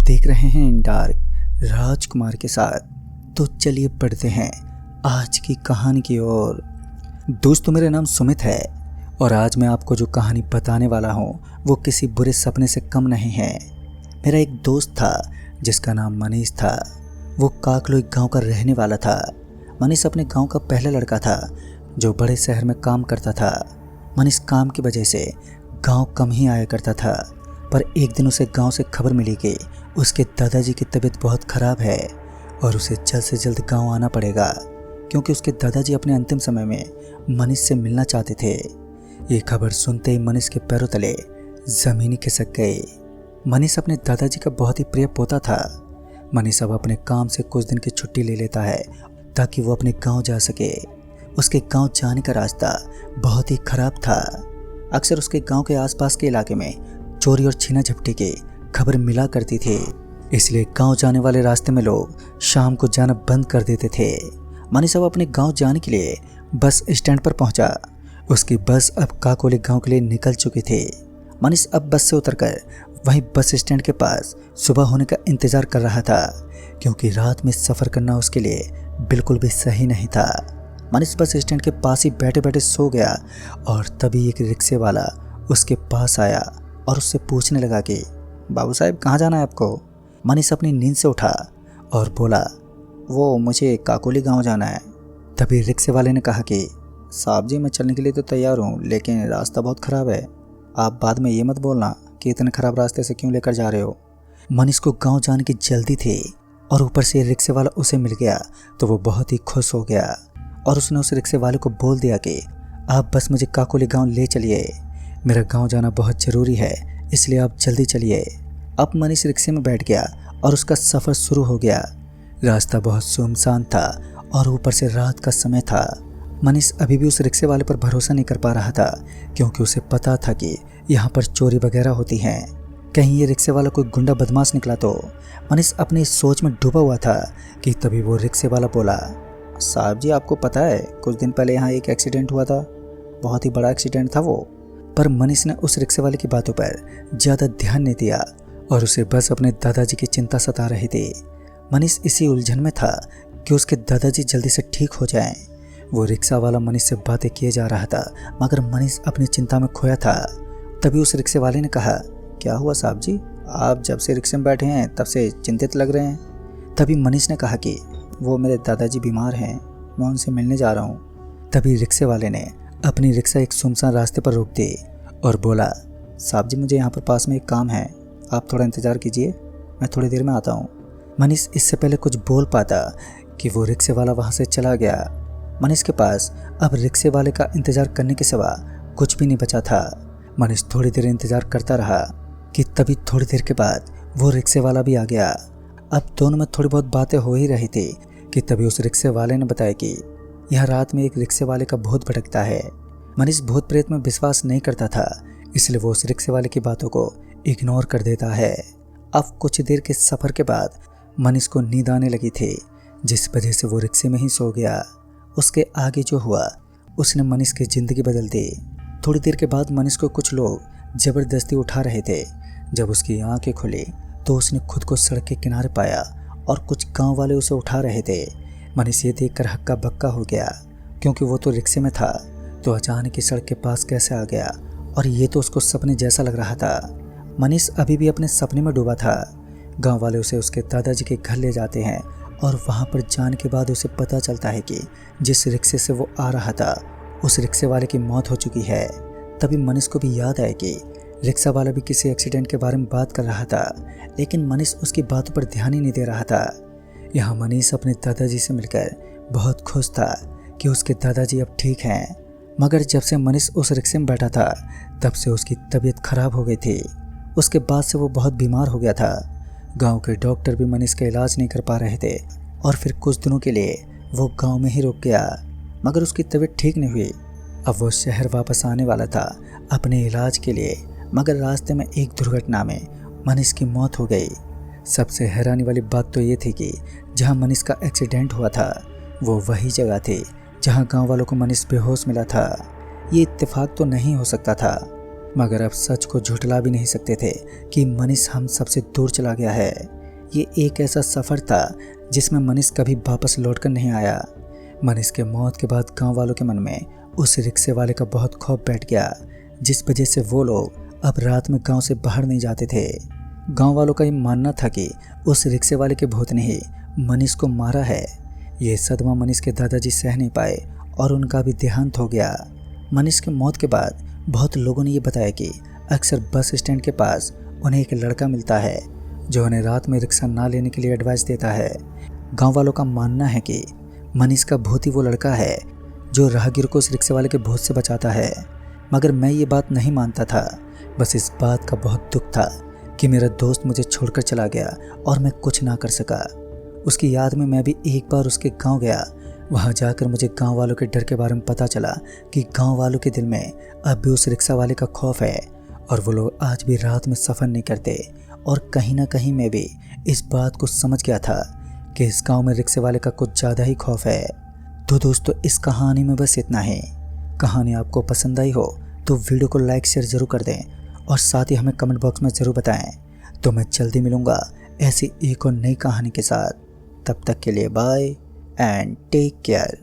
देख रहे हैं इन डार्क राजकुमार के साथ। तो चलिए पढ़ते हैं आज की कहानी की ओर। दोस्तों, मेरा नाम सुमित है और आज मैं आपको जो कहानी बताने वाला हूँ वो किसी बुरे सपने से कम नहीं है। मेरा एक दोस्त था जिसका नाम मनीष था। वो काकलो एक गाँव का रहने वाला था। मनीष अपने गाँव का पहला लड़का था जो बड़े शहर में काम करता था। मनीष काम की वजह से गांव कम ही आया करता था, पर एक दिन उसे गांव से खबर मिली कि उसके दादाजी की तबीयत बहुत ख़राब है और उसे जल्द से जल्द गांव आना पड़ेगा, क्योंकि उसके दादाजी अपने अंतिम समय में मनीष से मिलना चाहते थे। ये खबर सुनते ही मनीष के पैरों तले ज़मीन खिसक गई। मनीष अपने दादाजी का बहुत ही प्रिय पोता था। मनीष अब अपने काम से कुछ दिन की छुट्टी ले लेता है ताकि वो अपने गाँव जा सके। उसके गांव जाने का रास्ता बहुत ही खराब था। अक्सर उसके गांव के आसपास के इलाके में चोरी और छीना झपटी की खबर मिला करती थी, इसलिए गांव जाने वाले रास्ते में लोग शाम को जाना बंद कर देते थे। मनीष अब अपने गांव जाने के लिए बस स्टैंड पर पहुंचा। उसकी बस अब काकोली गांव के लिए निकल चुकी थी। मनीष अब बस से उतरकर वहीं बस स्टैंड के पास सुबह होने का इंतजार कर रहा था, क्योंकि रात में सफ़र करना उसके लिए बिल्कुल भी सही नहीं था। मनीष बस स्टैंड के पास ही बैठे बैठे सो गया और तभी एक रिक्शे वाला उसके पास आया और उससे पूछने लगा कि बाबू साहब, कहाँ जाना है आपको? मनीष अपनी नींद से उठा और बोला, वो मुझे काकोली गांव जाना है। तभी रिक्शे वाले ने कहा कि साहब जी, मैं चलने के लिए तो तैयार हूँ, लेकिन रास्ता बहुत ख़राब है। आप बाद में ये मत बोलना कि इतने ख़राब रास्ते से क्यों लेकर जा रहे हो। मनीष को गाँव जाने की जल्दी थी और ऊपर से रिक्शे वाला उसे मिल गया तो वो बहुत ही खुश हो गया और उसने उस रिक्शे वाले को बोल दिया कि आप बस मुझे काकोली गांव ले चलिए, मेरा गांव जाना बहुत ज़रूरी है, इसलिए आप जल्दी चलिए। अब मनीष रिक्शे में बैठ गया और उसका सफ़र शुरू हो गया। रास्ता बहुत सुनसान था और ऊपर से रात का समय था। मनीष अभी भी उस रिक्शे वाले पर भरोसा नहीं कर पा रहा था, क्योंकि उसे पता था कि यहाँ पर चोरी वगैरह होती हैं। कहीं ये रिक्शे वाला कोई गुंडा बदमाश निकला तो। मनीष अपनी इस सोच में डूबा हुआ था कि तभी वो रिक्शे वाला बोला, साहब जी, आपको पता है कुछ दिन पहले यहाँ एक एक्सीडेंट हुआ था, बहुत ही बड़ा एक्सीडेंट था वो। पर मनीष ने उस रिक्शे वाले की बातों पर ज़्यादा ध्यान नहीं दिया और उसे बस अपने दादाजी की चिंता सता रही थी। मनीष इसी उलझन में था कि उसके दादाजी जल्दी से ठीक हो जाएं। वो रिक्शा वाला मनीष से बातें किए जा रहा था, मगर मनीष अपनी चिंता में खोया था। तभी उस रिक्शे वाले ने कहा, क्या हुआ साहब जी, आप जब से रिक्शे में बैठे हैं तब से चिंतित लग रहे हैं। तभी मनीष ने कहा कि वो मेरे दादाजी बीमार हैं, मैं उनसे मिलने जा रहा हूँ। तभी रिक्शे वाले ने अपनी रिक्शा एक सुनसान रास्ते पर रोक दी और बोला, साहब जी, मुझे यहाँ पर पास में एक काम है, आप थोड़ा इंतज़ार कीजिए, मैं थोड़ी देर में आता हूँ। मनीष इससे पहले कुछ बोल पाता कि वो रिक्शे वाला वहाँ से चला गया। मनीष के पास अब रिक्शे वाले का इंतज़ार करने के सिवा कुछ भी नहीं बचा था। मनीष थोड़ी देर इंतज़ार करता रहा कि तभी थोड़ी देर के बाद वो रिक्शे वाला भी आ गया। अब दोनों में थोड़ी बहुत बातें हो ही रही थी कि तभी उस रिक्शे वाले ने बताया कि यह रात में एक रिक्शे वाले का भूत भटकता है। मनीष भूत प्रेत में विश्वास नहीं करता था, इसलिए वो उस रिक्शे वाले की बातों को इग्नोर कर देता है। अब कुछ देर के सफ़र के बाद मनीष को नींद आने लगी थी, जिस वजह से वो रिक्शे में ही सो गया। उसके आगे जो हुआ उसने मनीष की ज़िंदगी बदल दी। थोड़ी देर के बाद मनीष को कुछ लोग ज़बरदस्ती उठा रहे थे। जब उसकी आंखें खुली तो उसने खुद को सड़क के किनारे पाया और कुछ गांव वाले उसे उठा रहे थे। मनीष ये देखकर हक्का बक्का हो गया, क्योंकि वो तो रिक्शे में था तो अचानक ही सड़क के पास कैसे आ गया, और ये तो उसको सपने जैसा लग रहा था। मनीष अभी भी अपने सपने में डूबा था। गांव वाले उसे उसके दादाजी के घर ले जाते हैं और वहाँ पर जाने के बाद उसे पता चलता है कि जिस रिक्शे से वो आ रहा था उस रिक्शे वाले की मौत हो चुकी है। तभी मनीष को भी याद आया कि रिक्शा वाला भी किसी एक्सीडेंट के बारे में बात कर रहा था, लेकिन मनीष उसकी बातों पर ध्यान ही नहीं दे रहा था। यहाँ मनीष अपने दादाजी से मिलकर बहुत खुश था कि उसके दादाजी अब ठीक हैं, मगर जब से मनीष उस रिक्शे में बैठा था तब से उसकी तबीयत खराब हो गई थी। उसके बाद से वो बहुत बीमार हो गया था। गांव के डॉक्टर भी मनीष का इलाज नहीं कर पा रहे थे और फिर कुछ दिनों के लिए वो गांव में ही रुक गया, मगर उसकी तबीयत ठीक नहीं हुई। अब वो शहर वापस आने वाला था अपने इलाज के लिए, मगर रास्ते में एक दुर्घटना में मनीष की मौत हो गई। सबसे हैरानी वाली बात तो ये थी कि जहां मनीष का एक्सीडेंट हुआ था वो वही जगह थी जहां गांव वालों को मनीष बेहोश मिला था। ये इत्तेफाक तो नहीं हो सकता था। मगर अब सच को झुठला भी नहीं सकते थे कि मनीष हम सबसे दूर चला गया है। ये एक ऐसा सफ़र था जिसमें मनीष कभी वापस लौटकर नहीं आया। मनीष के मौत के बाद गांव वालों के मन में उस रिक्शे वाले का बहुत खौफ बैठ गया, जिस वजह से वो लोग अब रात में गांव से बाहर नहीं जाते थे। गांव वालों का ये मानना था कि उस रिक्शे वाले के भूत ने ही मनीष को मारा है। ये सदमा मनीष के दादाजी सह नहीं पाए और उनका भी देहांत हो गया। मनीष की मौत के बाद बहुत लोगों ने ये बताया कि अक्सर बस स्टैंड के पास उन्हें एक लड़का मिलता है जो उन्हें रात में रिक्शा ना लेने के लिए एडवाइस देता है। गांव वालों का मानना है कि मनीष का भूत ही वो लड़का है जो राहगीर को उस रिक्शे वाले के भूत से बचाता है। मगर मैं ये बात नहीं मानता था। बस इस बात का बहुत दुख था कि मेरा दोस्त मुझे छोड़कर चला गया और मैं कुछ ना कर सका। उसकी याद में मैं भी एक बार उसके गांव गया। वहां जाकर मुझे गांव वालों के डर के बारे में पता चला कि गांव वालों के दिल में अब भी उस रिक्शा वाले का खौफ है और वो लोग आज भी रात में सफ़र नहीं करते। और कहीं ना कहीं मैं भी इस बात को समझ गया था कि इस गांव में रिक्शे वाले का कुछ ज़्यादा ही खौफ है। तो दोस्तों, इस कहानी में बस इतना ही। कहानी आपको पसंद आई हो तो वीडियो को लाइक शेयर ज़रूर कर दें और साथ ही हमें कमेंट बॉक्स में ज़रूर बताएं। तो मैं जल्दी मिलूँगा ऐसी एक और नई कहानी के साथ। तब तक के लिए बाय एंड टेक केयर।